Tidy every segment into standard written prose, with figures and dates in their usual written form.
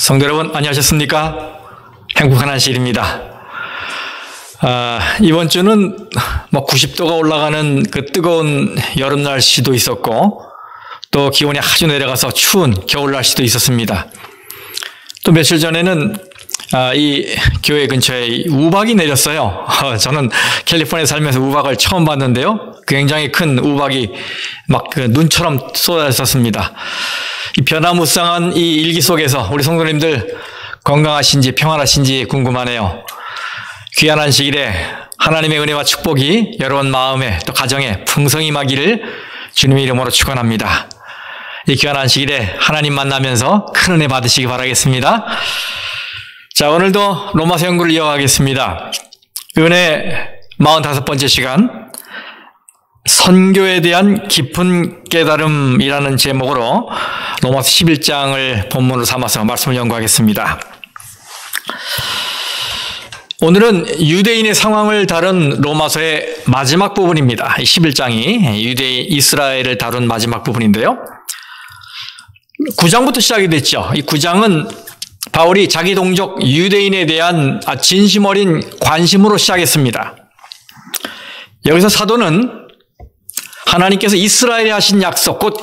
성도 여러분, 안녕하셨습니까? 행복한 안식일입니다. 이번 주는 90도가 올라가는 그 뜨거운 여름 날씨도 있었고, 또 기온이 아주 내려가서 추운 겨울 날씨도 있었습니다. 또 며칠 전에는 이 교회 근처에 우박이 내렸어요. 저는 캘리포니아에 살면서 우박을 처음 봤는데요. 굉장히 큰 우박이 막 그 눈처럼 쏟아졌습니다. 이 변화무쌍한 이 일기 속에서 우리 성도님들 건강하신지 평안하신지 궁금하네요. 귀한 안식일에 하나님의 은혜와 축복이 여러분 마음에 또 가정에 풍성히 임하기를 주님의 이름으로 축원합니다. 이 귀한 안식일에 하나님 만나면서 큰 은혜 받으시기 바라겠습니다. 자, 오늘도 로마서 연구를 이어가겠습니다. 은혜 45번째 시간, 선교에 대한 깊은 깨달음이라는 제목으로 로마서 11장을 본문으로 삼아서 말씀을 연구하겠습니다. 오늘은 유대인의 상황을 다룬 로마서의 마지막 부분입니다. 11장이 유대인 이스라엘을 다룬 마지막 부분인데요. 9장부터 시작이 됐죠. 이 9장은 바울이 자기 동족 유대인에 대한 진심 어린 관심으로 시작했습니다. 여기서 사도는 하나님께서 이스라엘에 하신 약속, 곧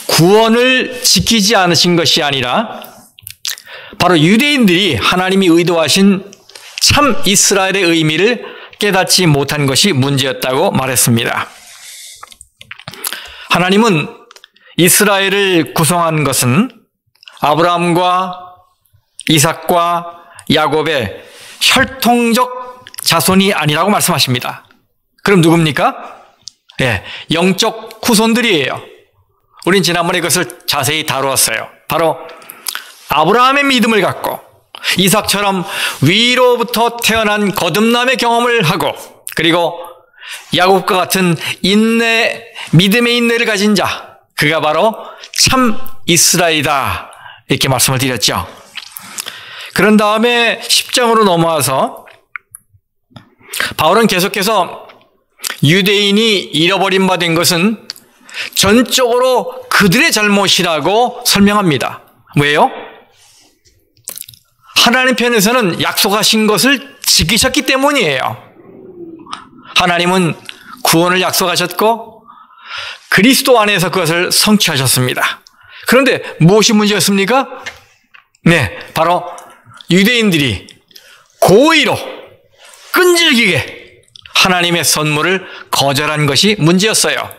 구원을 지키지 않으신 것이 아니라 바로 유대인들이 하나님이 의도하신 참 이스라엘의 의미를 깨닫지 못한 것이 문제였다고 말했습니다. 하나님은 이스라엘을 구성한 것은 아브라함과 이삭과 야곱의 혈통적 자손이 아니라고 말씀하십니다. 그럼 누굽니까? 영적 후손들이에요. 우린 지난번에 그것을 자세히 다루었어요. 바로 아브라함의 믿음을 갖고 이삭처럼 위로부터 태어난 거듭남의 경험을 하고, 그리고 야곱과 같은 인내, 믿음의 인내를 가진 자, 그가 바로 참 이스라엘이다, 이렇게 말씀을 드렸죠. 그런 다음에 10장으로 넘어와서 바울은 계속해서 유대인이 잃어버린 바 된 것은 전적으로 그들의 잘못이라고 설명합니다. 왜요? 하나님 편에서는 약속하신 것을 지키셨기 때문이에요. 하나님은 구원을 약속하셨고 그리스도 안에서 그것을 성취하셨습니다. 그런데 무엇이 문제였습니까? 바로 유대인들이 고의로 끈질기게 하나님의 선물을 거절한 것이 문제였어요.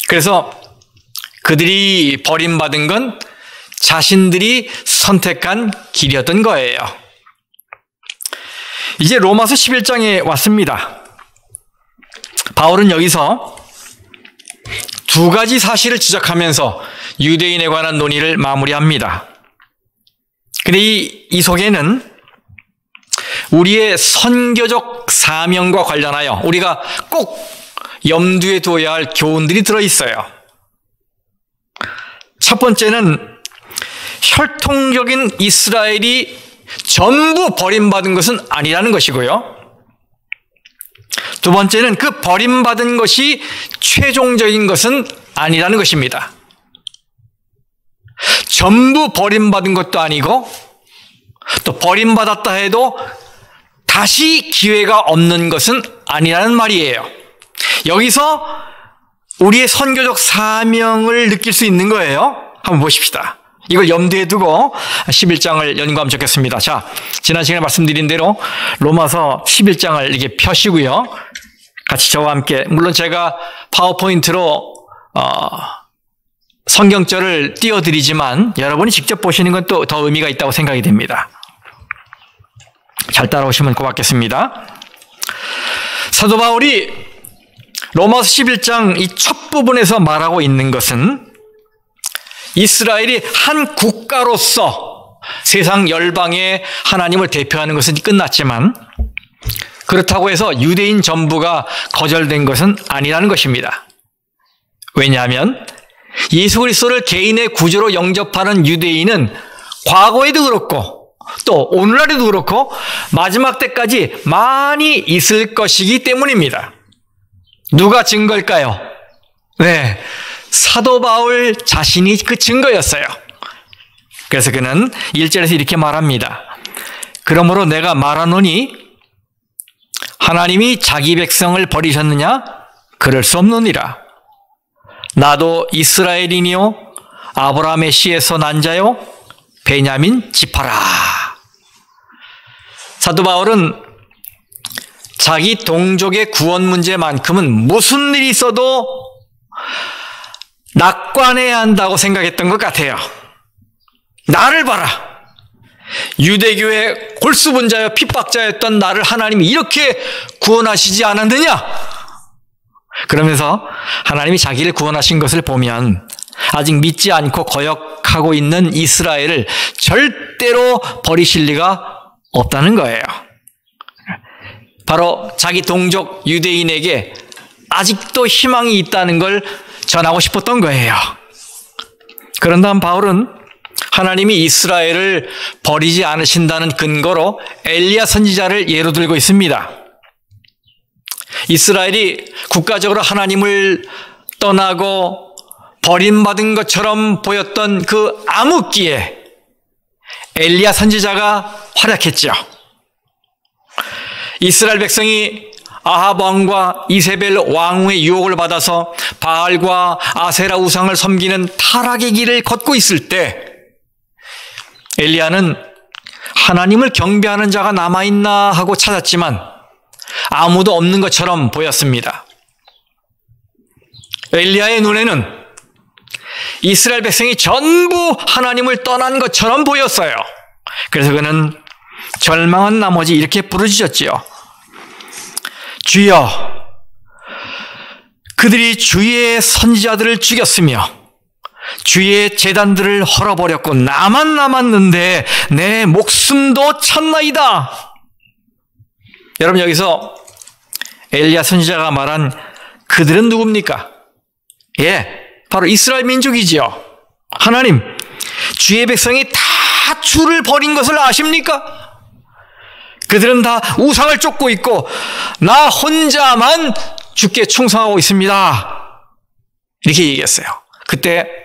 그래서 그들이 버림받은 건 자신들이 선택한 길이었던 거예요. 이제 로마서 11장에 왔습니다. 바울은 여기서 두 가지 사실을 지적하면서 유대인에 관한 논의를 마무리합니다. 근데 이 속에는 우리의 선교적 사명과 관련하여 우리가 꼭 염두에 두어야 할 교훈들이 들어있어요. 첫 번째는 혈통적인 이스라엘이 전부 버림받은 것은 아니라는 것이고요. 두 번째는 그 버림받은 것이 최종적인 것은 아니라는 것입니다. 전부 버림받은 것도 아니고, 또 버림받았다 해도 다시 기회가 없는 것은 아니라는 말이에요. 여기서 우리의 선교적 사명을 느낄 수 있는 거예요. 한번 보십시다. 이걸 염두에 두고 11장을 연구하면 좋겠습니다. 자, 지난 시간에 말씀드린 대로 로마서 11장을 이렇게 펴시고요. 같이 저와 함께, 물론 제가 파워포인트로 성경절을 띄워드리지만 여러분이 직접 보시는 건 또 더 의미가 있다고 생각이 됩니다. 잘 따라오시면 고맙겠습니다. 사도 바울이 로마서 11장 이 첫 부분에서 말하고 있는 것은 이스라엘이 한 국가로서 세상 열방에 하나님을 대표하는 것은 끝났지만, 그렇다고 해서 유대인 전부가 거절된 것은 아니라는 것입니다. 왜냐하면 예수 그리스도를 개인의 구주로 영접하는 유대인은 과거에도 그렇고 또 오늘날에도 그렇고 마지막 때까지 많이 있을 것이기 때문입니다. 누가 증거일까요? 사도 바울 자신이 그 증거였어요. 그래서 그는 1절에서 이렇게 말합니다. 그러므로 내가 말하노니 하나님이 자기 백성을 버리셨느냐? 그럴 수 없느니라. 나도 이스라엘이니요 아브라함의 씨에서 난 자요 베냐민 지파라. 사도 바울은 자기 동족의 구원 문제만큼은 무슨 일이 있어도 낙관해야 한다고 생각했던 것 같아요. 나를 봐라. 유대교의 골수분자여 핍박자였던 나를 하나님이 이렇게 구원하시지 않았느냐? 그러면서 하나님이 자기를 구원하신 것을 보면 아직 믿지 않고 거역하고 있는 이스라엘을 절대로 버리실 리가 없다는 거예요. 바로 자기 동족 유대인에게 아직도 희망이 있다는 걸 전하고 싶었던 거예요. 그런 다음 바울은 하나님이 이스라엘을 버리지 않으신다는 근거로 엘리야 선지자를 예로 들고 있습니다. 이스라엘이 국가적으로 하나님을 떠나고 버림받은 것처럼 보였던 그 암흑기에 엘리야 선지자가 활약했죠. 이스라엘 백성이 아합 왕과 이세벨 왕후의 유혹을 받아서 바알과 아세라 우상을 섬기는 타락의 길을 걷고 있을 때 엘리야는 하나님을 경배하는 자가 남아있나 하고 찾았지만 아무도 없는 것처럼 보였습니다. 엘리야의 눈에는 이스라엘 백성이 전부 하나님을 떠난 것처럼 보였어요. 그래서 그는 절망한 나머지 이렇게 부르짖었지요. 주여, 그들이 주의 선지자들을 죽였으며 주의 제단들을 헐어버렸고 나만 남았는데 내 목숨도 찼나이다. 여러분, 여기서 엘리야 선지자가 말한 그들은 누굽니까? 바로 이스라엘 민족이지요. 하나님, 주의 백성이 다 주를 버린 것을 아십니까? 그들은 다 우상을 쫓고 있고 나 혼자만 주께 충성하고 있습니다. 이렇게 얘기했어요. 그때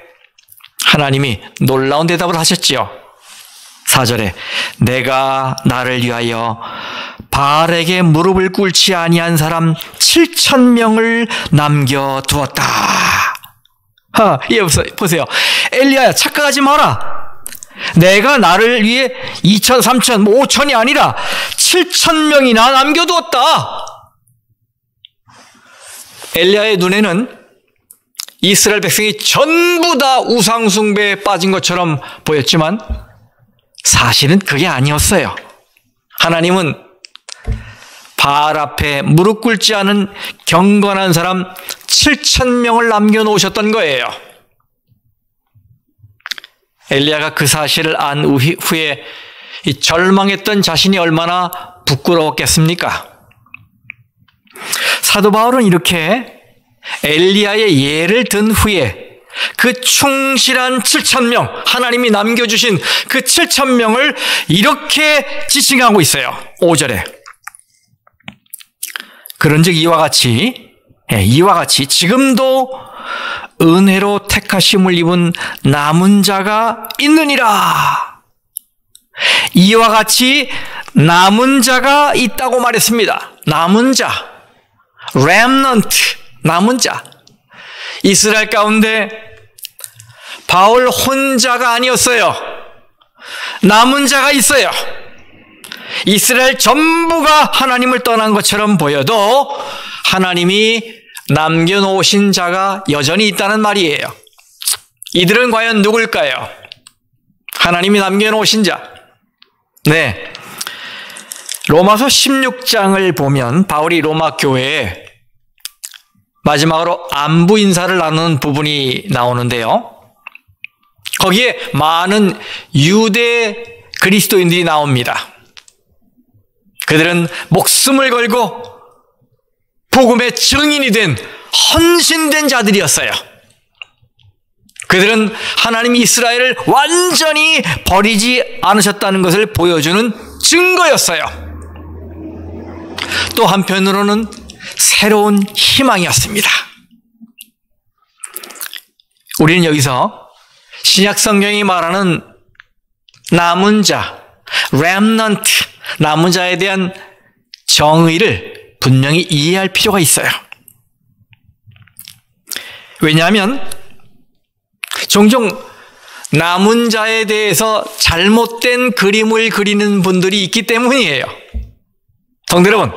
하나님이 놀라운 대답을 하셨지요. 4절에 내가 나를 위하여 바알에게 무릎을 꿇지 아니한 사람 7,000명을 남겨두었다. 보세요. 엘리야야, 착각하지 마라. 내가 나를 위해 2,000, 3,000, 5,000이 아니라 7,000명이나 남겨두었다. 엘리야의 눈에는 이스라엘 백성이 전부 다 우상 숭배에 빠진 것처럼 보였지만 사실은 그게 아니었어요. 하나님은 바알 앞에 무릎 꿇지 않은 경건한 사람 7,000명을 남겨놓으셨던 거예요. 엘리야가 그 사실을 안 후에 절망했던 자신이 얼마나 부끄러웠겠습니까? 사도 바울은 이렇게 엘리야의 예를 든 후에 그 충실한 7,000명, 하나님이 남겨주신 그 7,000명을 이렇게 지칭하고 있어요. 5절에. 그런즉 이와 같이 지금도 은혜로 택하심을 입은 남은 자가 있느니라. 이와 같이 남은 자가 있다고 말했습니다. 남은 자, remnant, 남은 자. 이스라엘 가운데 바울 혼자가 아니었어요. 남은 자가 있어요. 이스라엘 전부가 하나님을 떠난 것처럼 보여도 하나님이 남겨놓으신 자가 여전히 있다는 말이에요. 이들은 과연 누굴까요? 하나님이 남겨놓으신 자. 네. 로마서 16장을 보면 바울이 로마 교회에 마지막으로 안부 인사를 나누는 부분이 나오는데요. 거기에 많은 유대 그리스도인들이 나옵니다. 그들은 목숨을 걸고 복음의 증인이 된 헌신된 자들이었어요. 그들은 하나님이 이스라엘을 완전히 버리지 않으셨다는 것을 보여주는 증거였어요. 또 한편으로는 새로운 희망이었습니다. 우리는 여기서 신약 성경이 말하는 남은 자, remnant, 남은 자에 대한 정의를 분명히 이해할 필요가 있어요. 왜냐하면 종종 남은 자에 대해서 잘못된 그림을 그리는 분들이 있기 때문이에요. 성도 여러분,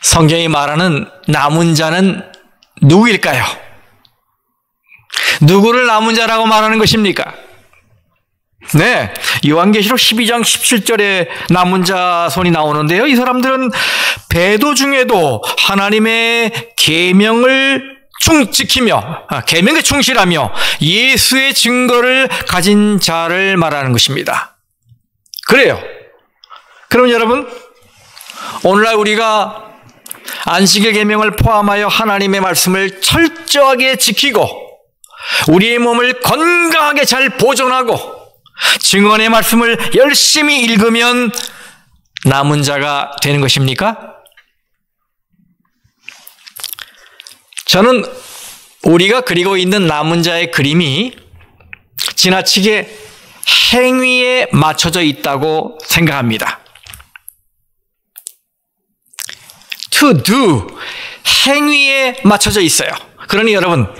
성경이 말하는 남은 자는 누구일까요? 누구를 남은 자라고 말하는 것입니까? 네, 요한계시록 12장 17절에 남은 자 손이 나오는데요. 이 사람들은 배도 중에도 하나님의 계명을 지키며 계명에 충실하며 예수의 증거를 가진 자를 말하는 것입니다. 그래요. 그럼 여러분, 오늘날 우리가 안식일 계명을 포함하여 하나님의 말씀을 철저하게 지키고 우리의 몸을 건강하게 잘 보존하고 증언의 말씀을 열심히 읽으면 남은 자가 되는 것입니까? 저는 우리가 그리고 있는 남은 자의 그림이 지나치게 행위에 맞춰져 있다고 생각합니다. To do, 행위에 맞춰져 있어요. 그러니 여러분,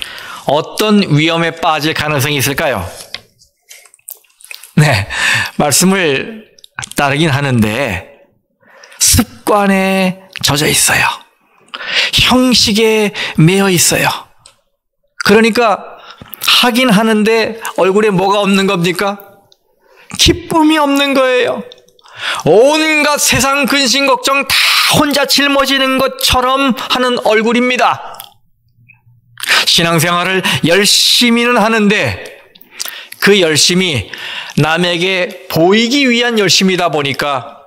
어떤 위험에 빠질 가능성이 있을까요? 네, 말씀을 따르긴 하는데 습관에 젖어 있어요. 형식에 매여 있어요. 그러니까 하긴 하는데 얼굴에 뭐가 없는 겁니까? 기쁨이 없는 거예요. 온갖 세상 근심 걱정 다 혼자 짊어지는 것처럼 하는 얼굴입니다. 신앙생활을 열심히는 하는데 그 열심이 남에게 보이기 위한 열심이다 보니까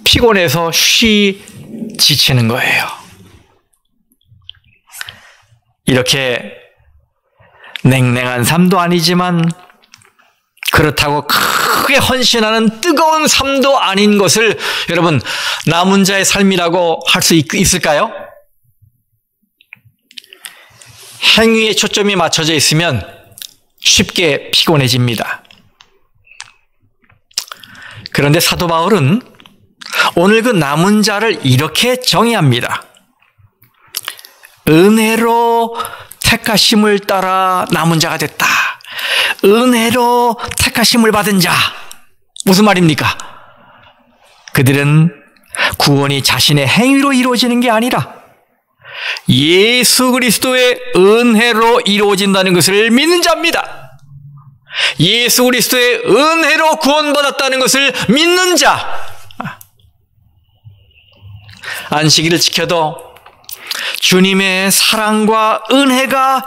피곤해서 지치는 거예요. 이렇게 냉랭한 삶도 아니지만 그렇다고 크게 헌신하는 뜨거운 삶도 아닌 것을 여러분 남은 자의 삶이라고 할 수 있을까요? 행위에 초점이 맞춰져 있으면 쉽게 피곤해집니다. 그런데 사도 바울은 오늘 그 남은 자를 이렇게 정의합니다. 은혜로 택하심을 따라 남은 자가 됐다. 은혜로 택하심을 받은 자. 무슨 말입니까? 그들은 구원이 자신의 행위로 이루어지는 게 아니라 예수 그리스도의 은혜로 이루어진다는 것을 믿는 자입니다. 예수 그리스도의 은혜로 구원받았다는 것을 믿는 자. 안식일을 지켜도 주님의 사랑과 은혜가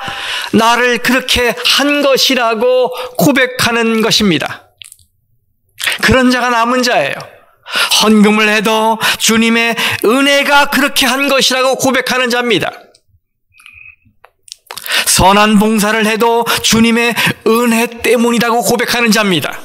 나를 그렇게 한 것이라고 고백하는 것입니다. 그런 자가 남은 자예요. 헌금을 해도 주님의 은혜가 그렇게 한 것이라고 고백하는 자입니다. 선한 봉사를 해도 주님의 은혜 때문이라고 고백하는 자입니다.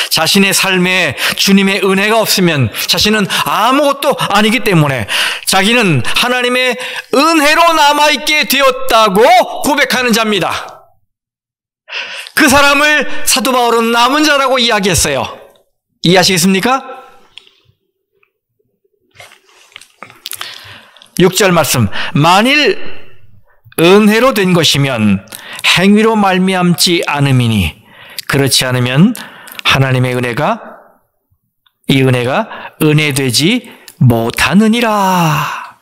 자신의 삶에 주님의 은혜가 없으면 자신은 아무것도 아니기 때문에 자기는 하나님의 은혜로 남아있게 되었다고 고백하는 자입니다. 그 사람을 사도 바울은 남은 자라고 이야기했어요. 이해하시겠습니까? 6절 말씀. 만일 은혜로 된 것이면 행위로 말미암지 않음이니 그렇지 않으면 하나님의 이 은혜가 은혜되지 못하느니라.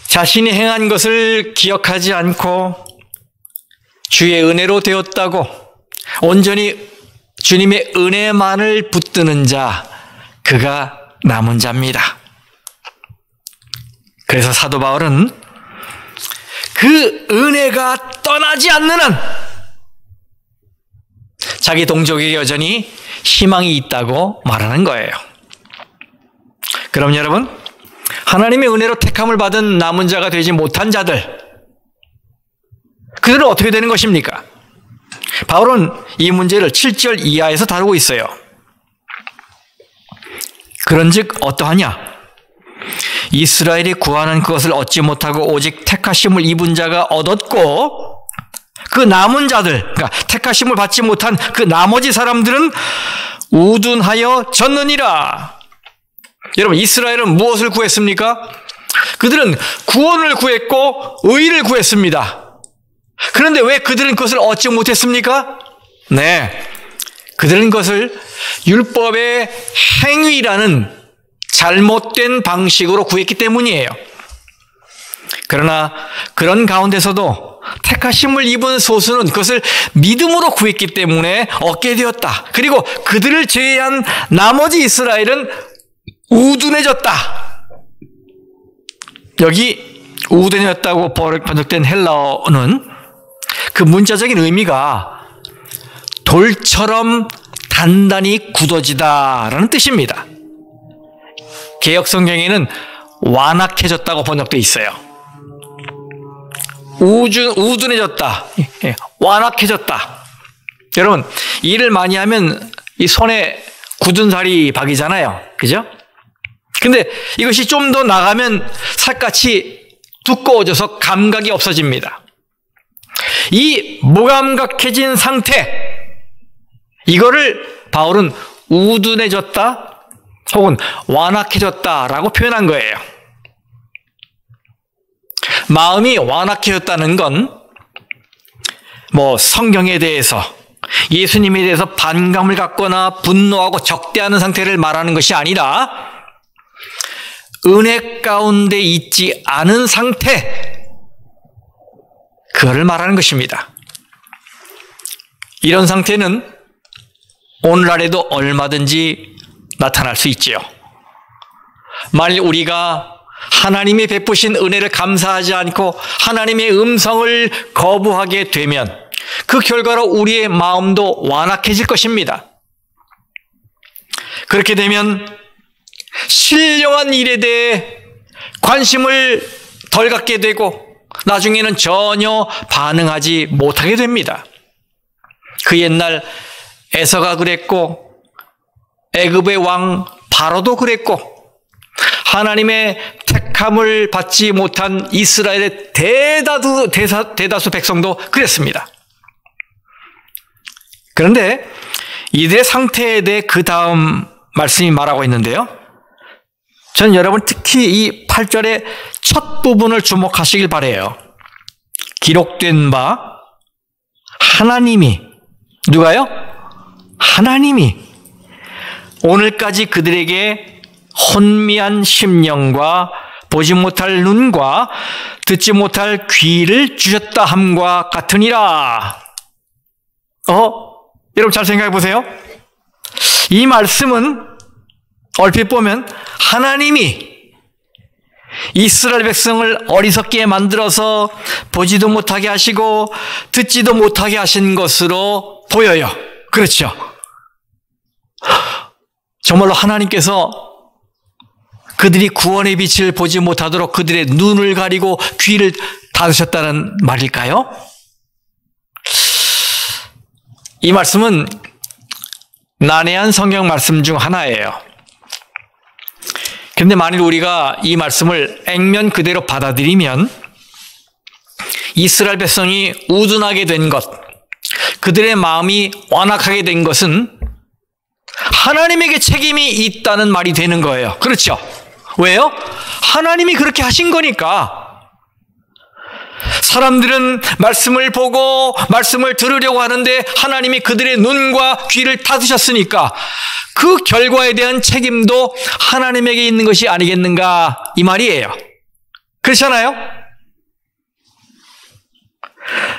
자신이 행한 것을 기억하지 않고 주의 은혜로 되었다고 온전히 주님의 은혜만을 붙드는 자, 그가 남은 자입니다. 그래서 사도 바울은 그 은혜가 떠나지 않는 한 자기 동족에게 여전히 희망이 있다고 말하는 거예요. 그럼 여러분, 하나님의 은혜로 택함을 받은 남은 자가 되지 못한 자들, 그들은 어떻게 되는 것입니까? 바울은 이 문제를 7절 이하에서 다루고 있어요. 그런즉 어떠하냐? 이스라엘이 구하는 그것을 얻지 못하고 오직 택하심을 입은 자가 얻었고 그 남은 자들, 그러니까 택하심을 받지 못한 그 나머지 사람들은 우둔하여 졌느니라. 여러분, 이스라엘은 무엇을 구했습니까? 그들은 구원을 구했고 의를 구했습니다. 그런데 왜 그들은 그것을 얻지 못했습니까? 네, 그들은 그것을 율법의 행위라는 잘못된 방식으로 구했기 때문이에요. 그러나 그런 가운데서도 택하심을 입은 소수는 그것을 믿음으로 구했기 때문에 얻게 되었다. 그리고 그들을 제외한 나머지 이스라엘은 우둔해졌다. 여기 우둔해졌다고 번역된 헬라어는 그 문자적인 의미가 돌처럼 단단히 굳어지다라는 뜻입니다. 개역 성경에는 완악해졌다고 번역되어 있어요. 우둔해졌다. 완악해졌다. 여러분, 일을 많이 하면 이 손에 굳은 살이 박이잖아요. 그죠? 근데 이것이 좀 더 나가면 살갗이 두꺼워져서 감각이 없어집니다. 이 무감각해진 상태, 이거를 바울은 우둔해졌다 혹은 완악해졌다라고 표현한 거예요. 마음이 완악해졌다는 건 성경에 대해서, 예수님에 대해서 반감을 갖거나 분노하고 적대하는 상태를 말하는 것이 아니라 은혜 가운데 있지 않은 상태, 그거를 말하는 것입니다. 이런 상태는 오늘날에도 얼마든지 나타날 수 있지요. 만일 우리가 하나님이 베푸신 은혜를 감사하지 않고 하나님의 음성을 거부하게 되면 그 결과로 우리의 마음도 완악해질 것입니다. 그렇게 되면 신령한 일에 대해 관심을 덜 갖게 되고 나중에는 전혀 반응하지 못하게 됩니다. 그 옛날 에서가 그랬고 애굽의 왕 바로도 그랬고 하나님의 택함을 받지 못한 이스라엘의 대다수 백성도 그랬습니다. 그런데 이들의 상태에 대해 그 다음 말씀이 말하고 있는데요. 저는 여러분 특히 이 8절의 첫 부분을 주목하시길 바라요. 기록된 바 하나님이, 누가요? 하나님이 오늘까지 그들에게 혼미한 심령과 보지 못할 눈과 듣지 못할 귀를 주셨다 함과 같으니라. 여러분 잘 생각해 보세요. 이 말씀은 얼핏 보면 하나님이 이스라엘 백성을 어리석게 만들어서 보지도 못하게 하시고 듣지도 못하게 하신 것으로 보여요. 그렇죠? 정말로 하나님께서 그들이 구원의 빛을 보지 못하도록 그들의 눈을 가리고 귀를 닫으셨다는 말일까요? 이 말씀은 난해한 성경 말씀 중 하나예요. 그런데 만일 우리가 이 말씀을 액면 그대로 받아들이면 이스라엘 백성이 우둔하게 된 것, 그들의 마음이 완악하게 된 것은 하나님에게 책임이 있다는 말이 되는 거예요. 그렇죠? 왜요? 하나님이 그렇게 하신 거니까. 사람들은 말씀을 보고 말씀을 들으려고 하는데 하나님이 그들의 눈과 귀를 닫으셨으니까 그 결과에 대한 책임도 하나님에게 있는 것이 아니겠는가, 이 말이에요. 그렇잖아요?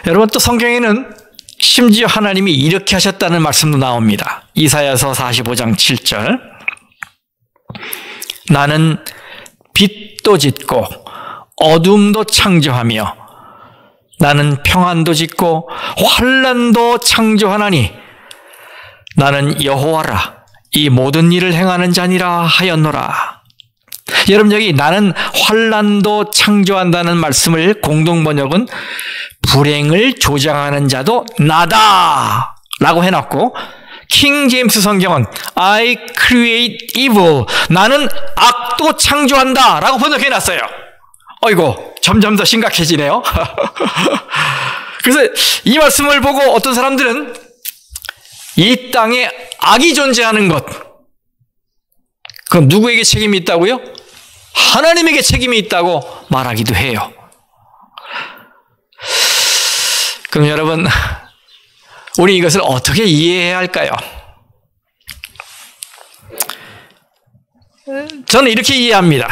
여러분, 또 성경에는 심지어 하나님이 이렇게 하셨다는 말씀도 나옵니다. 이사야서 45장 7절. 나는 빛도 짓고 어둠도 창조하며 나는 평안도 짓고 환난도 창조하나니 나는 여호와라 이 모든 일을 행하는 자니라 하였노라. 여러분, 여기 나는 환난도 창조한다는 말씀을 공동번역은 불행을 조장하는 자도 나다 라고 해놨고, 킹 제임스 성경은 I create evil, 나는 악도 창조한다 라고 번역해놨어요. 어이고, 점점 더 심각해지네요. 그래서 이 말씀을 보고 어떤 사람들은 이 땅에 악이 존재하는 것, 그건 누구에게 책임이 있다고요? 하나님에게 책임이 있다고 말하기도 해요. 그럼 여러분, 우리 이것을 어떻게 이해해야 할까요? 저는 이렇게 이해합니다.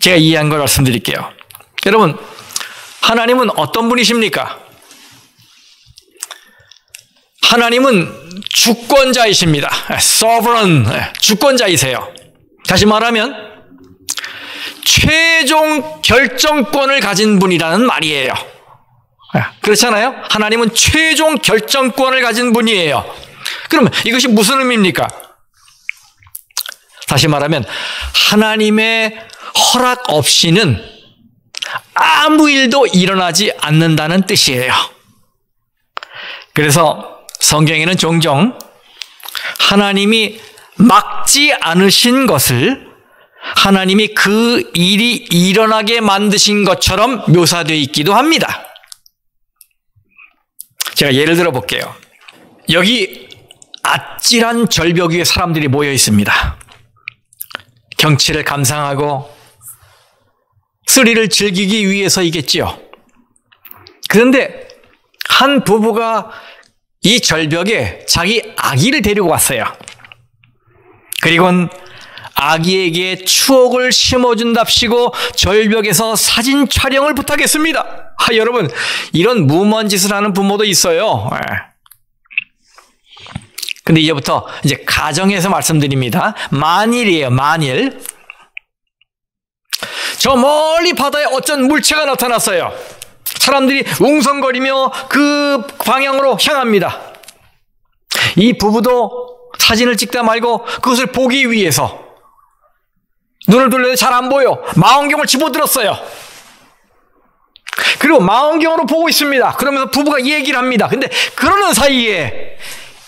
제가 이해한 걸 말씀드릴게요. 여러분, 하나님은 어떤 분이십니까? 하나님은 주권자이십니다. sovereign, 주권자이세요. 다시 말하면 최종 결정권을 가진 분이라는 말이에요. 그렇잖아요? 하나님은 최종 결정권을 가진 분이에요. 그러면 이것이 무슨 의미입니까? 다시 말하면 하나님의 허락 없이는 아무 일도 일어나지 않는다는 뜻이에요. 그래서 성경에는 종종 하나님이 막지 않으신 것을 하나님이 그 일이 일어나게 만드신 것처럼 묘사되어 있기도 합니다. 제가 예를 들어 볼게요. 여기 아찔한 절벽 위에 사람들이 모여 있습니다. 경치를 감상하고 스릴을 즐기기 위해서이겠지요. 그런데 한 부부가 이 절벽에 자기 아기를 데리고 왔어요. 그리고는 아기에게 추억을 심어준답시고 절벽에서 사진 촬영을 부탁했습니다. 여러분, 이런 무모한 짓을 하는 부모도 있어요. 근데 이제부터 이제 가정에서 말씀드립니다. 만일이에요, 만일. 저 멀리 바다에 어쩐 물체가 나타났어요. 사람들이 웅성거리며 그 방향으로 향합니다. 이 부부도 사진을 찍다 말고 그것을 보기 위해서 눈을 돌려도 잘 안 보여. 망원경을 집어들었어요. 그리고 망원경으로 보고 있습니다. 그러면서 부부가 얘기를 합니다. 근데 그러는 사이에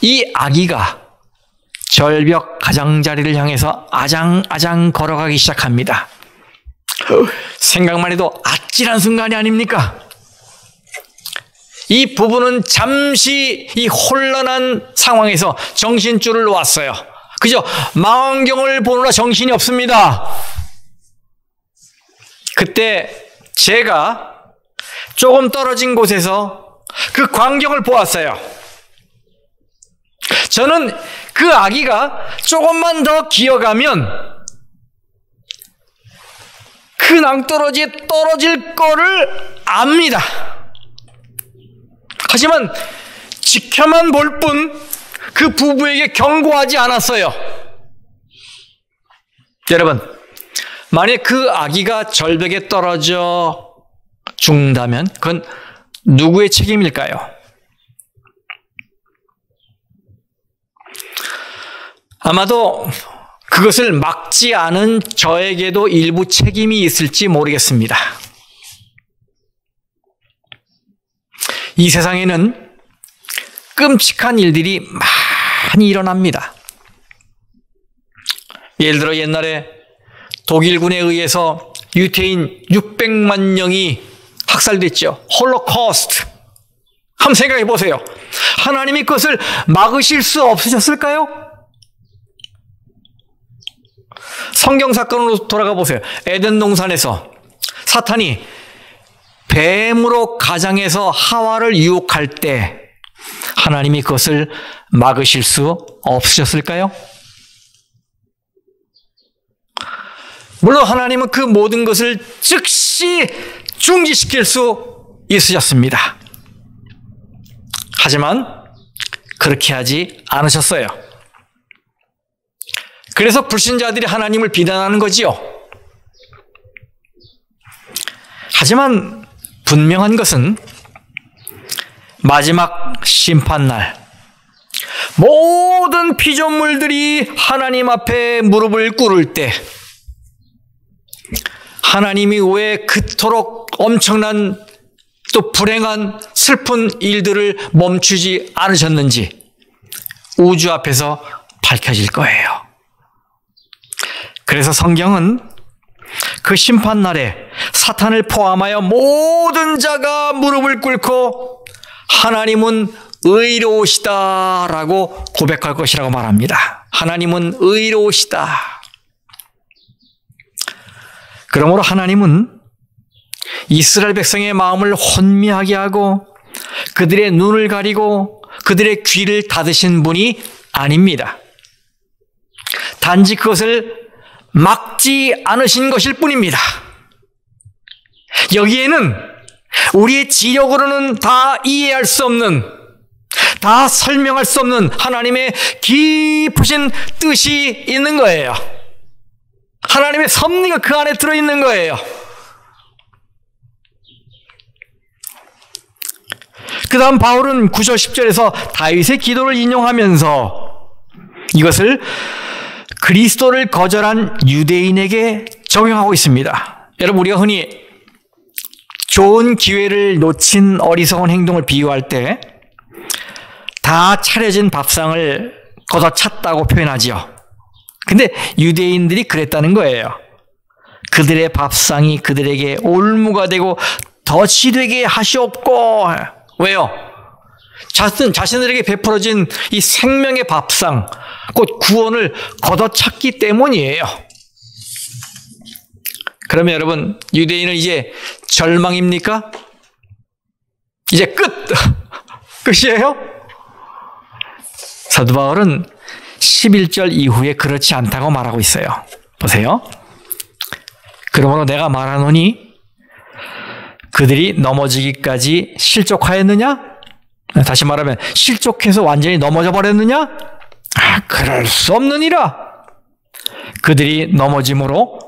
이 아기가 절벽 가장자리를 향해서 아장아장 걸어가기 시작합니다. 생각만 해도 아찔한 순간이 아닙니까? 이 부부는 잠시 이 혼란한 상황에서 정신줄을 놓았어요. 그죠? 망원경을 보느라 정신이 없습니다. 그때 제가 조금 떨어진 곳에서 그 광경을 보았어요. 저는 그 아기가 조금만 더 기어가면 그 낭떠러지에 떨어질 거를 압니다. 하지만 지켜만 볼 뿐 그 부부에게 경고하지 않았어요. 여러분, 만약 그 아기가 절벽에 떨어져 죽는다면 그건 누구의 책임일까요? 아마도 그것을 막지 않은 저에게도 일부 책임이 있을지 모르겠습니다. 이 세상에는 끔찍한 일들이 많이 일어납니다. 예를 들어 옛날에 독일군에 의해서 유태인 600만 명이 학살됐죠. 홀로코스트. 한번 생각해 보세요. 하나님이 그것을 막으실 수 없으셨을까요? 성경 사건으로 돌아가 보세요. 에덴 동산에서 사탄이 뱀으로 가장해서 하와를 유혹할 때 하나님이 그것을 막으실 수 없으셨을까요? 물론 하나님은 그 모든 것을 즉시 중지시킬 수 있으셨습니다. 하지만 그렇게 하지 않으셨어요. 그래서 불신자들이 하나님을 비난하는 거지요. 하지만 분명한 것은 마지막 심판날 모든 피조물들이 하나님 앞에 무릎을 꿇을 때 하나님이 왜 그토록 엄청난 또 불행한 슬픈 일들을 멈추지 않으셨는지 우주 앞에서 밝혀질 거예요. 그래서 성경은 그 심판날에 사탄을 포함하여 모든 자가 무릎을 꿇고 하나님은 의로우시다라고 고백할 것이라고 말합니다. 하나님은 의로우시다. 그러므로 하나님은 이스라엘 백성의 마음을 혼미하게 하고 그들의 눈을 가리고 그들의 귀를 닫으신 분이 아닙니다. 단지 그것을 막지 않으신 것일 뿐입니다. 여기에는 우리의 지력으로는 다 이해할 수 없는, 다 설명할 수 없는 하나님의 깊으신 뜻이 있는 거예요. 하나님의 섭리가 그 안에 들어있는 거예요. 그 다음 바울은 9절 10절에서 다윗의 기도를 인용하면서 이것을 그리스도를 거절한 유대인에게 적용하고 있습니다. 여러분, 우리가 흔히 좋은 기회를 놓친 어리석은 행동을 비유할 때 다 차려진 밥상을 걷어찼다고 표현하지요. 근데 유대인들이 그랬다는 거예요. 그들의 밥상이 그들에게 올무가 되고 덫이 되게 하시옵고. 왜요? 자신들에게 베풀어진 이 생명의 밥상, 곧 구원을 걷어찼기 때문이에요. 그러면 여러분, 유대인은 이제 절망입니까? 이제 끝이에요? 사도 바울은 11절 이후에 그렇지 않다고 말하고 있어요. 보세요. 그러므로 내가 말하노니 그들이 넘어지기까지 실족하였느냐? 다시 말하면 실족해서 완전히 넘어져 버렸느냐? 그럴 수 없느니라. 그들이 넘어짐으로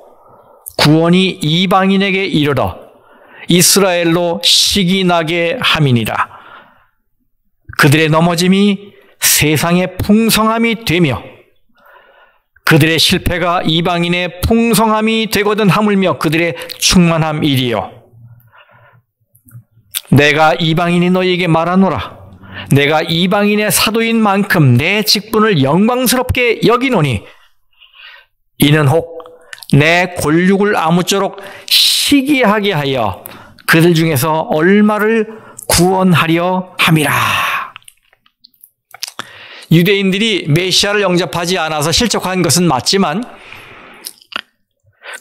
구원이 이방인에게 이르러 이스라엘로 시기 나게 함이니라. 그들의 넘어짐이 세상의 풍성함이 되며 그들의 실패가 이방인의 풍성함이 되거든 하물며 그들의 충만함이리요. 내가 이방인이 너희에게 말하노라. 내가 이방인의 사도인 만큼 내 직분을 영광스럽게 여기노니 이는 혹 내 골육을 아무쪼록 시기하게 하여 그들 중에서 얼마를 구원하려 함이라. 유대인들이 메시아를 영접하지 않아서 실족한 것은 맞지만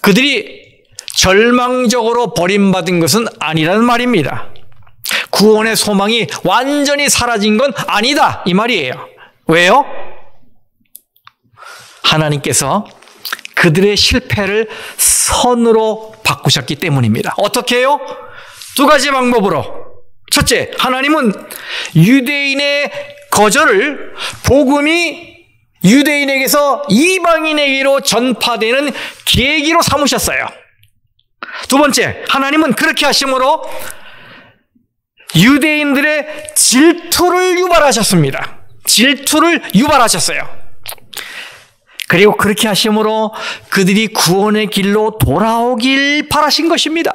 그들이 절망적으로 버림받은 것은 아니라는 말입니다. 구원의 소망이 완전히 사라진 건 아니다, 이 말이에요. 왜요? 하나님께서 그들의 실패를 선으로 바꾸셨기 때문입니다. 어떻게 해요? 두 가지 방법으로. 첫째, 하나님은 유대인의 거절을 복음이 유대인에게서 이방인에게로 전파되는 계기로 삼으셨어요. 두 번째, 하나님은 그렇게 하심으로 유대인들의 질투를 유발하셨습니다. 질투를 유발하셨어요. 그리고 그렇게 하심으로 그들이 구원의 길로 돌아오길 바라신 것입니다.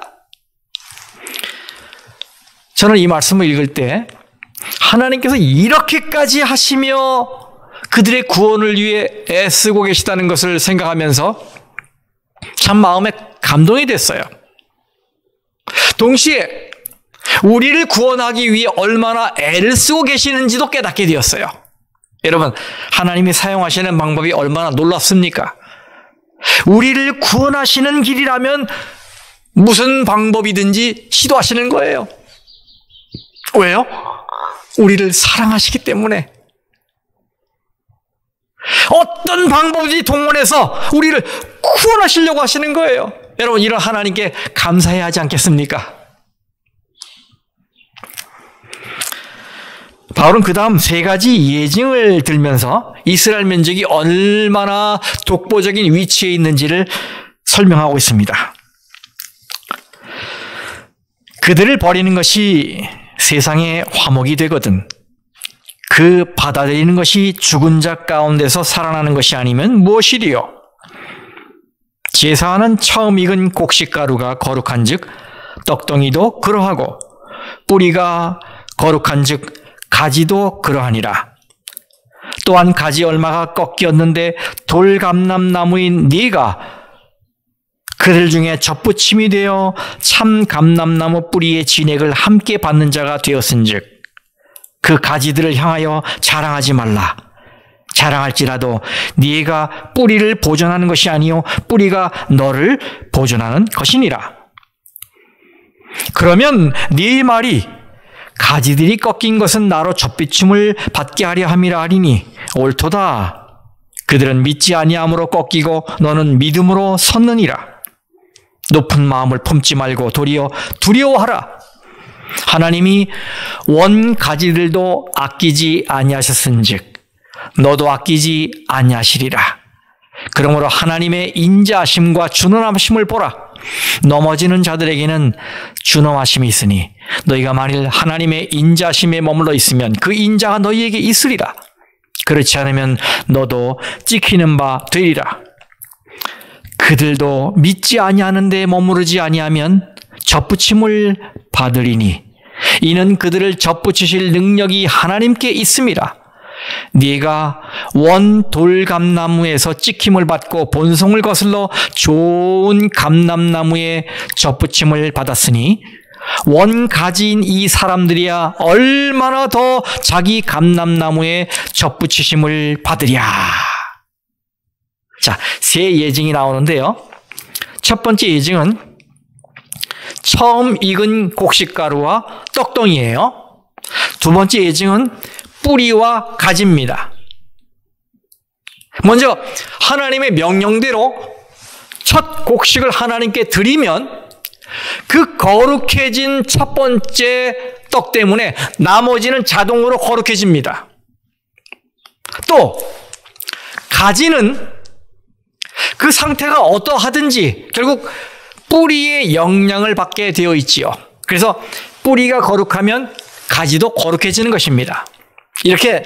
저는 이 말씀을 읽을 때 하나님께서 이렇게까지 하시며 그들의 구원을 위해 애쓰고 계시다는 것을 생각하면서 참 마음에 감동이 됐어요. 동시에 우리를 구원하기 위해 얼마나 애를 쓰고 계시는지도 깨닫게 되었어요. 여러분, 하나님이 사용하시는 방법이 얼마나 놀랍습니까? 우리를 구원하시는 길이라면 무슨 방법이든지 시도하시는 거예요. 왜요? 우리를 사랑하시기 때문에. 어떤 방법이든지 동원해서 우리를 구원하시려고 하시는 거예요. 여러분, 이런 하나님께 감사해야 하지 않겠습니까? 바울은 그 다음 세 가지 예증을 들면서 이스라엘 민족이 얼마나 독보적인 위치에 있는지를 설명하고 있습니다. 그들을 버리는 것이 세상의 화목이 되거든 그 받아들이는 것이 죽은 자 가운데서 살아나는 것이 아니면 무엇이리요? 제사하는 처음 익은 곡식가루가 거룩한 즉 떡덩이도 그러하고 뿌리가 거룩한 즉 가지도 그러하니라. 또한 가지 얼마가 꺾였는데 돌감람나무인 네가 그들 중에 접붙임이 되어 참 감람나무 뿌리의 진액을 함께 받는 자가 되었은즉 그 가지들을 향하여 자랑하지 말라. 자랑할지라도 네가 뿌리를 보존하는 것이 아니요 뿌리가 너를 보존하는 것이니라. 그러면 네 말이 가지들이 꺾인 것은 나로 접붙임을 받게 하려 함이라 하리니 옳도다. 그들은 믿지 아니함으로 꺾이고 너는 믿음으로 섰느니라. 높은 마음을 품지 말고 도리어 두려워하라. 하나님이 원 가지들도 아끼지 아니하셨은즉 너도 아끼지 아니하시리라. 그러므로 하나님의 인자하심과 준엄하심을 보라. 넘어지는 자들에게는 준엄하심이 있으니 너희가 만일 하나님의 인자하심에 머물러 있으면 그 인자가 너희에게 있으리라. 그렇지 않으면 너도 찍히는 바 되리라. 그들도 믿지 아니하는 데 머무르지 아니하면 접붙임을 받으리니 이는 그들을 접붙이실 능력이 하나님께 있음이라. 네가 원 돌감나무에서 찍힘을 받고 본송을 거슬러 좋은 감람나무에 접붙임을 받았으니 원 가지인 이 사람들이야 얼마나 더 자기 감람나무에 접붙이심을 받으랴. 자, 세 예증이 나오는데요. 첫 번째 예증은 처음 익은 곡식가루와 떡덩이예요. 두 번째 예증은 뿌리와 가지입니다. 먼저 하나님의 명령대로 첫 곡식을 하나님께 드리면 그 거룩해진 첫 번째 떡 때문에 나머지는 자동으로 거룩해집니다. 또 가지는 그 상태가 어떠하든지 결국 뿌리의 영향을 받게 되어 있지요. 그래서 뿌리가 거룩하면 가지도 거룩해지는 것입니다. 이렇게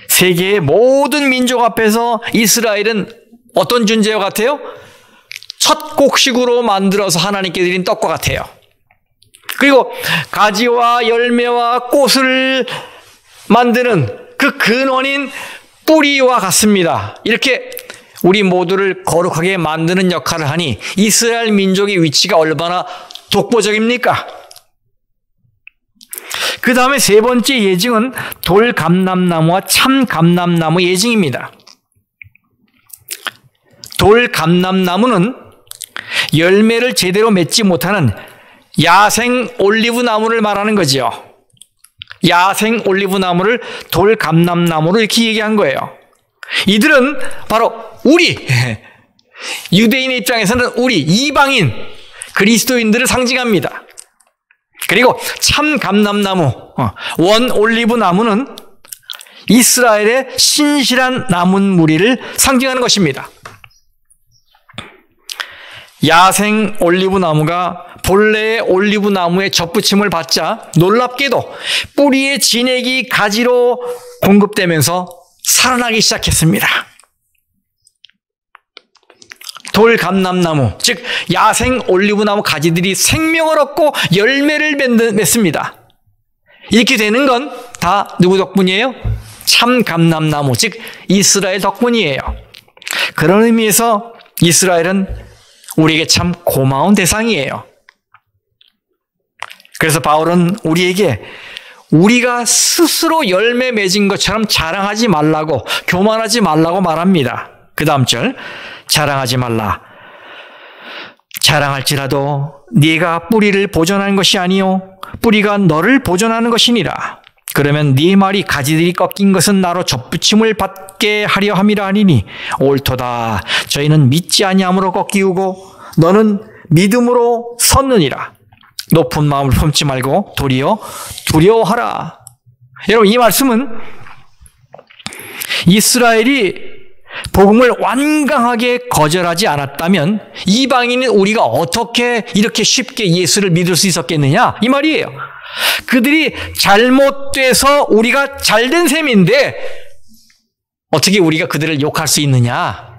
세계의 모든 민족 앞에서 이스라엘은 어떤 존재와 같아요? 첫 곡식으로 만들어서 하나님께 드린 떡과 같아요. 그리고 가지와 열매와 꽃을 만드는 그 근원인 뿌리와 같습니다. 이렇게 우리 모두를 거룩하게 만드는 역할을 하니 이스라엘 민족의 위치가 얼마나 독보적입니까? 그 다음에 세 번째 예증은 돌감람나무와 참감람나무 예증입니다. 돌감람나무는 열매를 제대로 맺지 못하는 야생 올리브나무를 말하는 거지요. 야생 올리브나무를 돌감람나무로 이렇게 얘기한 거예요. 이들은 바로 우리, 유대인의 입장에서는 우리 이방인 그리스도인들을 상징합니다. 그리고 참 감람나무, 원 올리브 나무는 이스라엘의 신실한 남은 무리를 상징하는 것입니다. 야생 올리브 나무가 본래의 올리브 나무에 접붙임을 받자 놀랍게도 뿌리의 진액이 가지로 공급되면서 살아나기 시작했습니다. 돌감람나무, 즉 야생 올리브나무 가지들이 생명을 얻고 열매를 맺습니다. 이렇게 되는 건 다 누구 덕분이에요? 참 감람나무, 즉 이스라엘 덕분이에요. 그런 의미에서 이스라엘은 우리에게 참 고마운 대상이에요. 그래서 바울은 우리에게 우리가 스스로 열매 맺은 것처럼 자랑하지 말라고, 교만하지 말라고 말합니다. 그 다음 절, 자랑하지 말라. 자랑할지라도 네가 뿌리를 보존하는 것이 아니요 뿌리가 너를 보존하는 것이니라. 그러면 네 말이 가지들이 꺾인 것은 나로 접붙임을 받게 하려 함이라 하니니 옳도다. 저희는 믿지 아니함으로 꺾이우고 너는 믿음으로 섰느니라. 높은 마음을 품지 말고 도리어 두려워하라. 여러분, 이 말씀은 이스라엘이 복음을 완강하게 거절하지 않았다면 이방인인 우리가 어떻게 이렇게 쉽게 예수를 믿을 수 있었겠느냐, 이 말이에요. 그들이 잘못돼서 우리가 잘된 셈인데 어떻게 우리가 그들을 욕할 수 있느냐,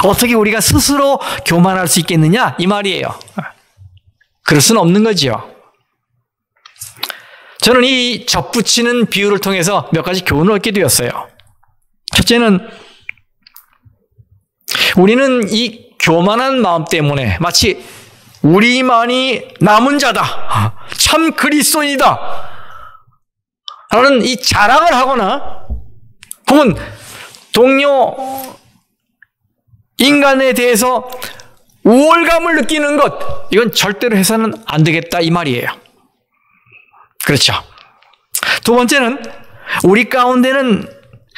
어떻게 우리가 스스로 교만할 수 있겠느냐, 이 말이에요. 그럴 수는 없는 거지요. 저는 이 접붙이는 비유를 통해서 몇 가지 교훈을 얻게 되었어요. 첫째는 우리는 이 교만한 마음 때문에 마치 우리만이 남은 자다, 참 그리스도인이다 라는 이 자랑을 하거나 혹은 동료 인간에 대해서 우월감을 느끼는 것, 이건 절대로 해서는 안 되겠다 이 말이에요. 그렇죠. 두 번째는 우리 가운데는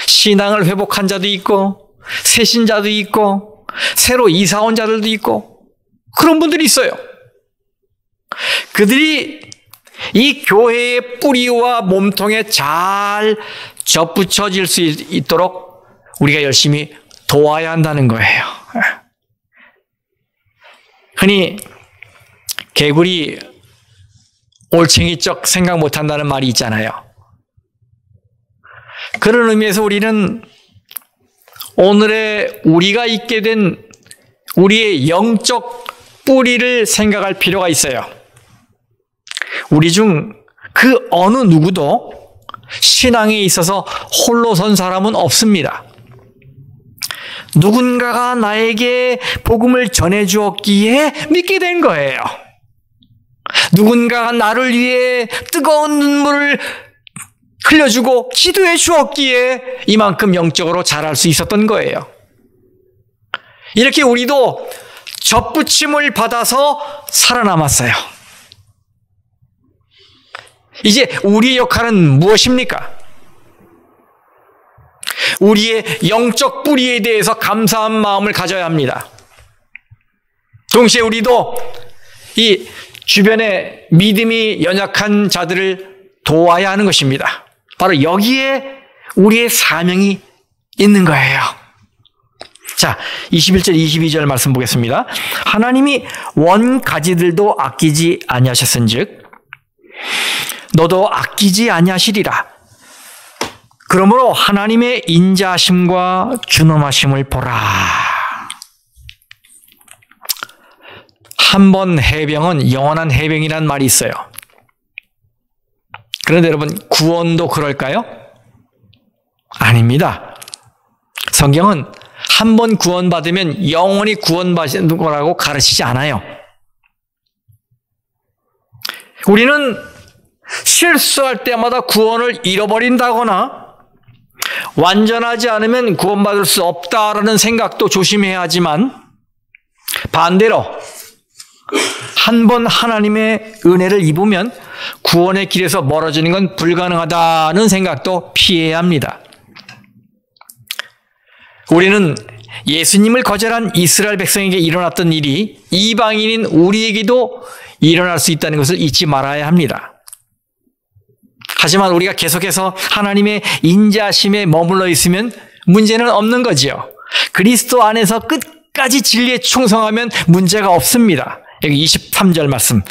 신앙을 회복한 자도 있고 새신자도 있고 새로 이사 온 자들도 있고 그런 분들이 있어요. 그들이 이 교회의 뿌리와 몸통에 잘 접붙여질 수 있도록 우리가 열심히 도와야 한다는 거예요. 흔히 개구리 올챙이적 생각 못한다는 말이 있잖아요. 그런 의미에서 우리는 오늘의 우리가 있게 된 우리의 영적 뿌리를 생각할 필요가 있어요. 우리 중 그 어느 누구도 신앙에 있어서 홀로 선 사람은 없습니다. 누군가가 나에게 복음을 전해주었기에 믿게 된 거예요. 누군가가 나를 위해 뜨거운 눈물을 흘려주고 기도해 주었기에 이만큼 영적으로 자랄 수 있었던 거예요. 이렇게 우리도 접붙임을 받아서 살아남았어요. 이제 우리의 역할은 무엇입니까? 우리의 영적 뿌리에 대해서 감사한 마음을 가져야 합니다. 동시에 우리도 이 주변에 믿음이 연약한 자들을 도와야 하는 것입니다. 바로 여기에 우리의 사명이 있는 거예요. 자, 21절 22절 말씀 보겠습니다. 하나님이 원가지들도 아끼지 아니하셨은즉 너도 아끼지 아니하시리라. 그러므로 하나님의 인자하심과 준엄하심을 보라. 한 번 해병은 영원한 해병이라는 말이 있어요. 그런데 여러분, 구원도 그럴까요? 아닙니다. 성경은 한 번 구원받으면 영원히 구원받는 거라고 가르치지 않아요. 우리는 실수할 때마다 구원을 잃어버린다거나 완전하지 않으면 구원받을 수 없다라는 생각도 조심해야 하지만 반대로 한 번 하나님의 은혜를 입으면 구원의 길에서 멀어지는 건 불가능하다는 생각도 피해야 합니다. 우리는 예수님을 거절한 이스라엘 백성에게 일어났던 일이 이방인인 우리에게도 일어날 수 있다는 것을 잊지 말아야 합니다. 하지만 우리가 계속해서 하나님의 인자심에 머물러 있으면 문제는 없는 거지요. 그리스도 안에서 끝까지 진리에 충성하면 문제가 없습니다. 여기 23절 말씀.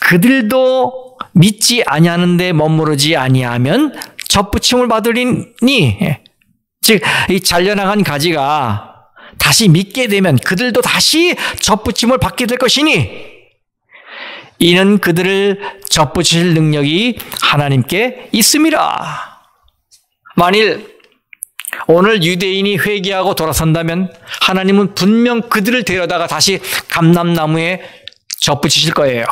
그들도 믿지 아니하는데 머무르지 아니하면 접붙임을 받으리니, 즉 이 잘려나간 가지가 다시 믿게 되면 그들도 다시 접붙임을 받게 될 것이니 이는 그들을 접붙이실 능력이 하나님께 있음이라. 만일 오늘 유대인이 회개하고 돌아선다면 하나님은 분명 그들을 데려다가 다시 감람나무에 접붙이실 거예요.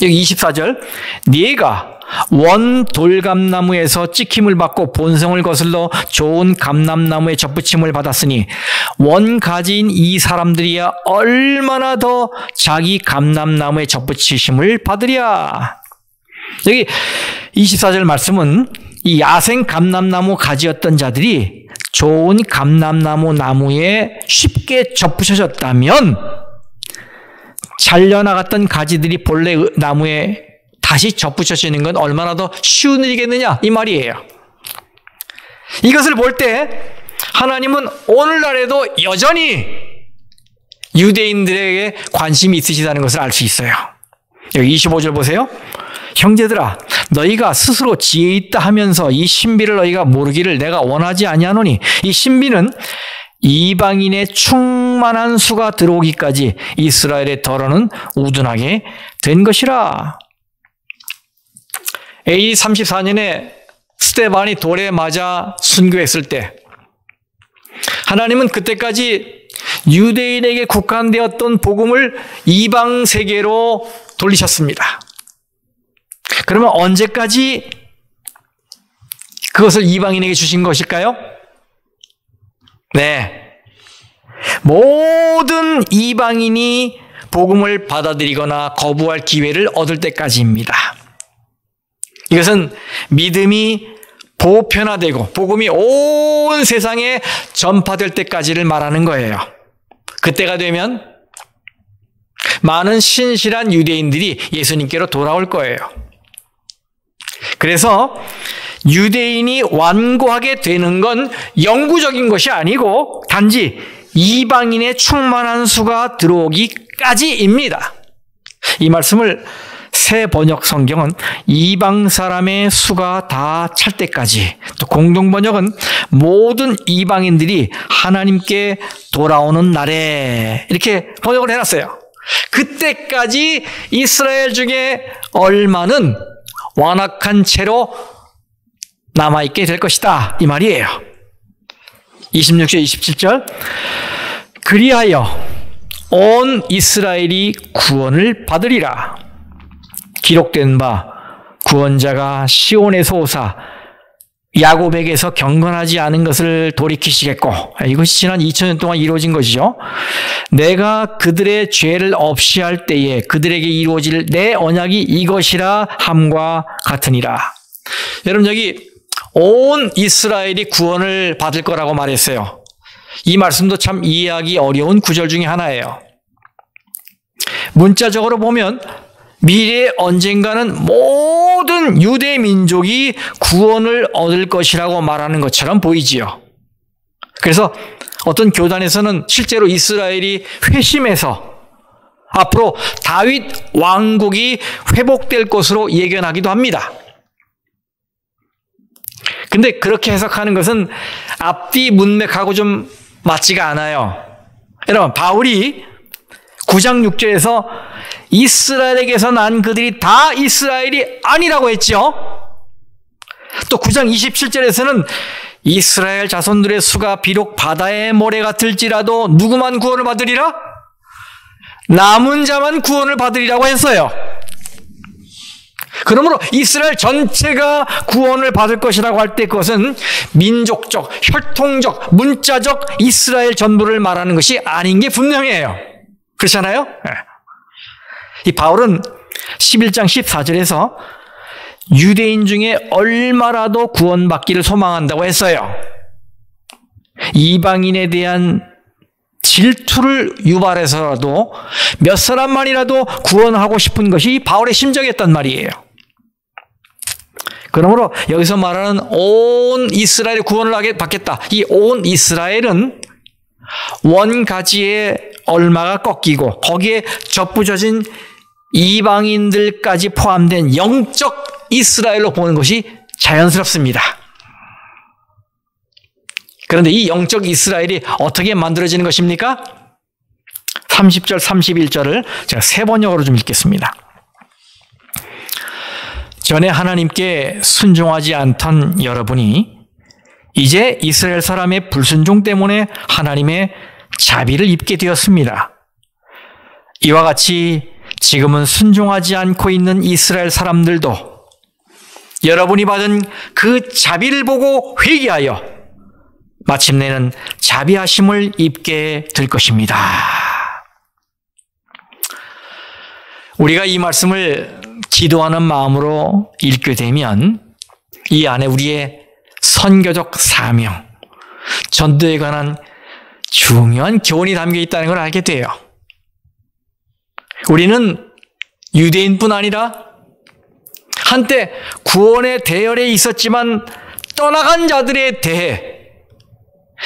여기 24절. 네가 원 돌감나무에서 찍힘을 받고 본성을 거슬러 좋은 감람나무에 접붙임을 받았으니 원가지인 이 사람들이야 얼마나 더 자기 감람나무에 접붙이심을 받으랴. 여기 24절 말씀은 이 야생 감람나무 가지였던 자들이 좋은 감람나무 나무에 쉽게 접붙여졌다면 잘려나갔던 가지들이 본래 나무에 다시 접붙여지는 건 얼마나 더 쉬운 일이겠느냐 이 말이에요. 이것을 볼 때 하나님은 오늘날에도 여전히 유대인들에게 관심이 있으시다는 것을 알 수 있어요. 여기 25절 보세요. 형제들아 너희가 스스로 지혜 있다 하면서 이 신비를 너희가 모르기를 내가 원하지 아니하노니 이 신비는 이방인의 충만한 수가 들어오기까지 이스라엘의 덜어는 우둔하게 된 것이라. AD 34년에 스데반이 돌에 맞아 순교했을 때 하나님은 그때까지 유대인에게 국한되었던 복음을 이방 세계로 돌리셨습니다. 그러면 언제까지 그것을 이방인에게 주신 것일까요? 네. 모든 이방인이 복음을 받아들이거나 거부할 기회를 얻을 때까지입니다. 이것은 믿음이 보편화되고 복음이 온 세상에 전파될 때까지를 말하는 거예요. 그때가 되면 많은 신실한 유대인들이 예수님께로 돌아올 거예요. 그래서 유대인이 완고하게 되는 건 영구적인 것이 아니고 단지 이방인의 충만한 수가 들어오기까지입니다. 이 말씀을 새 번역 성경은 이방 사람의 수가 다 찰 때까지, 또 공동 번역은 모든 이방인들이 하나님께 돌아오는 날에 이렇게 번역을 해놨어요. 그때까지 이스라엘 중에 얼마는 완악한 채로 남아있게 될 것이다, 이 말이에요. 26절 27절 그리하여 온 이스라엘이 구원을 받으리라. 기록된 바 구원자가 시온에서 오사 야곱에게서 경건하지 않은 것을 돌이키시겠고, 이것이 지난 2000년 동안 이루어진 것이죠. 내가 그들의 죄를 없이 할 때에 그들에게 이루어질 내 언약이 이것이라 함과 같으니라. 여러분, 여기 온 이스라엘이 구원을 받을 거라고 말했어요. 이 말씀도 참 이해하기 어려운 구절 중에 하나예요. 문자적으로 보면 미래에 언젠가는 모든 유대 민족이 구원을 얻을 것이라고 말하는 것처럼 보이지요. 그래서 어떤 교단에서는 실제로 이스라엘이 회심해서 앞으로 다윗 왕국이 회복될 것으로 예견하기도 합니다. 근데 그렇게 해석하는 것은 앞뒤 문맥하고 좀 맞지가 않아요. 여러분, 바울이 9장 6절에서 이스라엘에게서 난 그들이 다 이스라엘이 아니라고 했죠. 또 9장 27절에서는 이스라엘 자손들의 수가 비록 바다의 모래 같을지라도 누구만 구원을 받으리라? 남은 자만 구원을 받으리라고 했어요. 그러므로 이스라엘 전체가 구원을 받을 것이라고 할 때 그것은 민족적, 혈통적, 문자적 이스라엘 전부를 말하는 것이 아닌 게 분명해요. 그렇잖아요? 이 바울은 11장 14절에서 유대인 중에 얼마라도 구원받기를 소망한다고 했어요. 이방인에 대한 질투를 유발해서라도 몇 사람만이라도 구원하고 싶은 것이 바울의 심정이었단 말이에요. 그러므로 여기서 말하는 온 이스라엘이 구원을 받겠다. 이 온 이스라엘은 원가지의 얼마가 꺾이고 거기에 접붙여진 이방인들까지 포함된 영적 이스라엘로 보는 것이 자연스럽습니다. 그런데 이 영적 이스라엘이 어떻게 만들어지는 것입니까? 30절, 31절을 제가 세 번역으로 좀 읽겠습니다. 전에 하나님께 순종하지 않던 여러분이 이제 이스라엘 사람의 불순종 때문에 하나님의 자비를 입게 되었습니다. 이와 같이 지금은 순종하지 않고 있는 이스라엘 사람들도 여러분이 받은 그 자비를 보고 회개하여 마침내는 자비하심을 입게 될 것입니다. 우리가 이 말씀을 기도하는 마음으로 읽게 되면 이 안에 우리의 선교적 사명, 전도에 관한 중요한 교훈이 담겨 있다는 걸 알게 돼요. 우리는 유대인뿐 아니라 한때 구원의 대열에 있었지만 떠나간 자들에 대해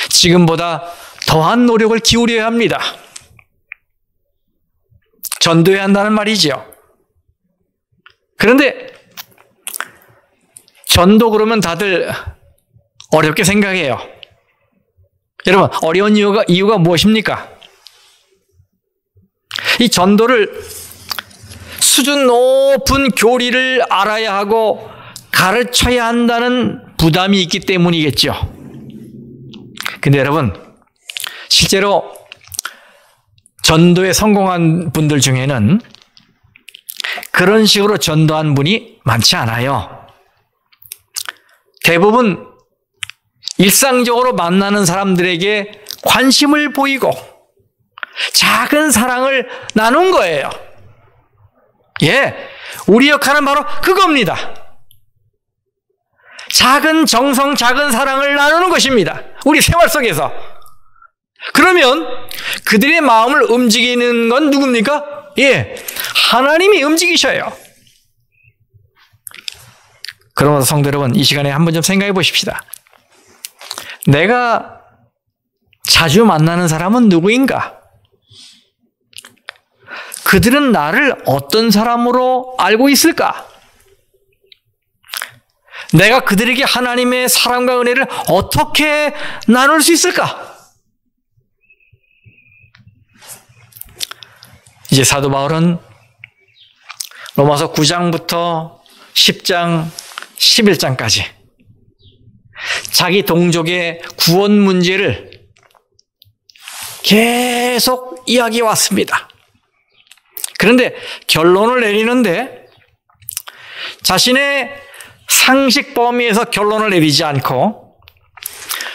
지금보다 더한 노력을 기울여야 합니다. 전도해야 한다는 말이죠. 그런데 전도 그러면 다들 어렵게 생각해요. 여러분, 어려운 이유가 무엇입니까? 이 전도를 수준 높은 교리를 알아야 하고 가르쳐야 한다는 부담이 있기 때문이겠죠. 근데 여러분, 실제로 전도에 성공한 분들 중에는 그런 식으로 전도한 분이 많지 않아요. 대부분 일상적으로 만나는 사람들에게 관심을 보이고 작은 사랑을 나눈 거예요. 예, 우리 역할은 바로 그겁니다. 작은 정성, 작은 사랑을 나누는 것입니다. 우리 생활 속에서. 그러면 그들의 마음을 움직이는 건 누굽니까? 예, 하나님이 움직이셔요. 그러면서 성도 여러분, 이 시간에 한번 좀 생각해 보십시다. 내가 자주 만나는 사람은 누구인가? 그들은 나를 어떤 사람으로 알고 있을까? 내가 그들에게 하나님의 사랑과 은혜를 어떻게 나눌 수 있을까? 이제 사도 바울은 로마서 9장부터 10장, 11장까지 자기 동족의 구원 문제를 계속 이야기해 왔습니다. 그런데 결론을 내리는데 자신의 상식 범위에서 결론을 내리지 않고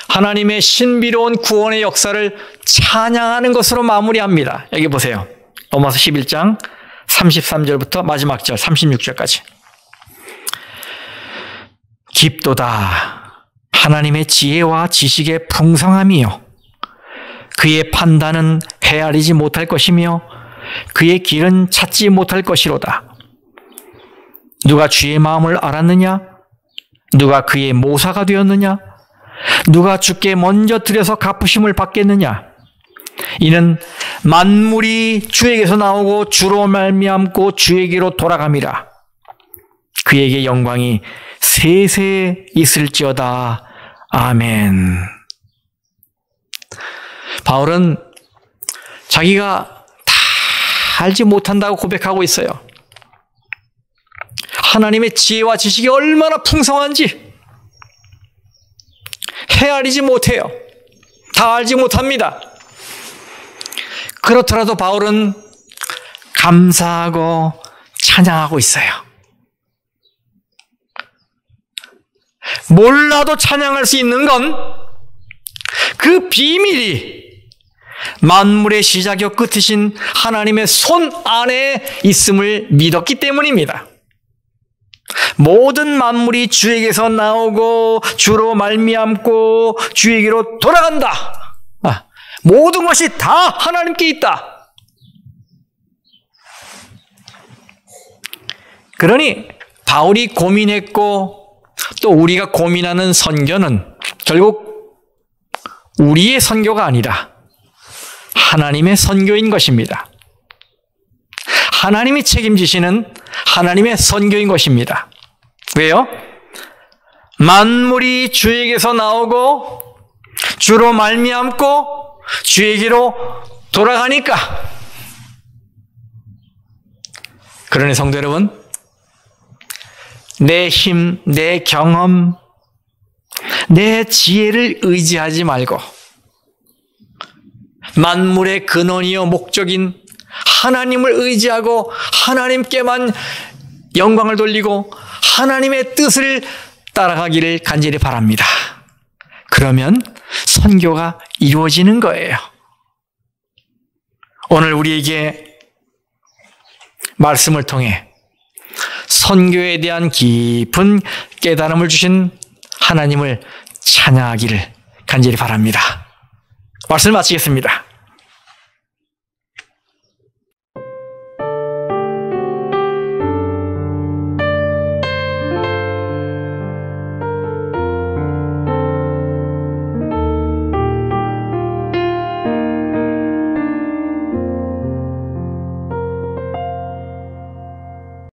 하나님의 신비로운 구원의 역사를 찬양하는 것으로 마무리합니다. 여기 보세요. 로마서 11장 33절부터 마지막 절 36절까지. 깊도다 하나님의 지혜와 지식의 풍성함이요 그의 판단은 헤아리지 못할 것이며 그의 길은 찾지 못할 것이로다. 누가 주의 마음을 알았느냐? 누가 그의 모사가 되었느냐? 누가 주께 먼저 드려서 갚으심을 받겠느냐? 이는 만물이 주에게서 나오고 주로 말미암고 주에게로 돌아감이라. 그에게 영광이 세세 있을지어다. 아멘. 바울은 자기가 다 알지 못한다고 고백하고 있어요. 하나님의 지혜와 지식이 얼마나 풍성한지 헤아리지 못해요. 다 알지 못합니다. 그렇더라도 바울은 감사하고 찬양하고 있어요. 몰라도 찬양할 수 있는 건 그 비밀이 만물의 시작이요 끝이신 하나님의 손 안에 있음을 믿었기 때문입니다. 모든 만물이 주에게서 나오고 주로 말미암고 주에게로 돌아간다. 모든 것이 다 하나님께 있다. 그러니 바울이 고민했고 또 우리가 고민하는 선교는 결국 우리의 선교가 아니라 하나님의 선교인 것입니다. 하나님이 책임지시는 하나님의 선교인 것입니다. 왜요? 만물이 주에게서 나오고 주로 말미암고 주에게로 돌아가니까. 그러니 성도 여러분, 내 힘, 내 경험, 내 지혜를 의지하지 말고 만물의 근원이요 목적인 하나님을 의지하고 하나님께만 영광을 돌리고 하나님의 뜻을 따라가기를 간절히 바랍니다. 그러면 선교가 이루어지는 거예요. 오늘 우리에게 말씀을 통해 선교에 대한 깊은 깨달음을 주신 하나님을 찬양하기를 간절히 바랍니다. 말씀을 마치겠습니다.